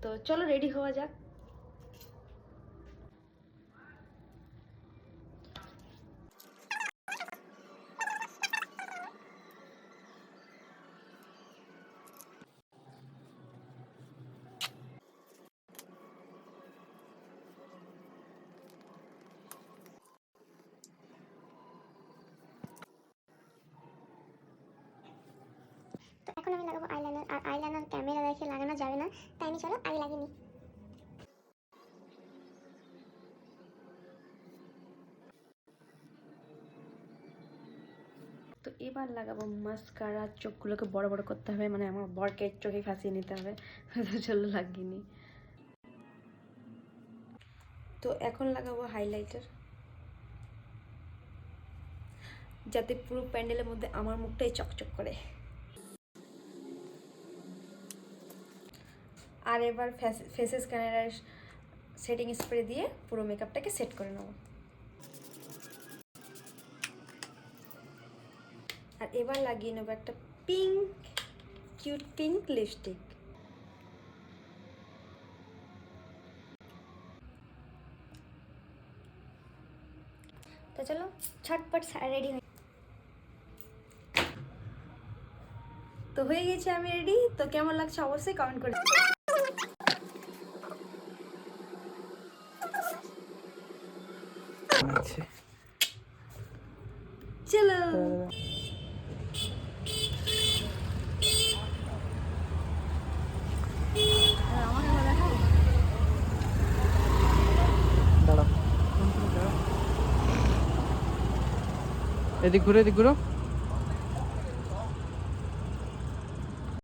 তো চলো রেডি হওয়া যাক। তো এখন আমি লাগাবো আইলাইনার, আর আইলাইনার ক্যামেরা দেখে লাগানো যাবে না, তাই আমি চলো আগে লাগিয়ে নিই। তো এবার লাগাবো মাস্কারা। চোখগুলোকে বড় বড় করতে হবে, মানে আমার বরকে চোখে ফাঁসিয়ে নিতে হবে। তো চলো লাগিয়ে নিই। তো এখন লাগাবো হাইলাইটার, যাতে পুরো প্যান্ডেলের মধ্যে আমার মুখটাই চকচক করে। আর এবার ফেসেস স্ক্যানারের সেটিং স্প্রে দিয়ে পুরো মেকআপটাকে সেট করে নেব। আর এবার লাগিয়ে নেবো একটা পিঙ্ক, কিউট পিঙ্ক লিপস্টিক। তো চলো ঝটপট রেডি হয়ে। তো হয়ে গেছে আমি রেডি। তো কেমন লাগছে অবশ্যই কমেন্ট করে। চলো এদিক ঘুরো, এদিক ঘুরো।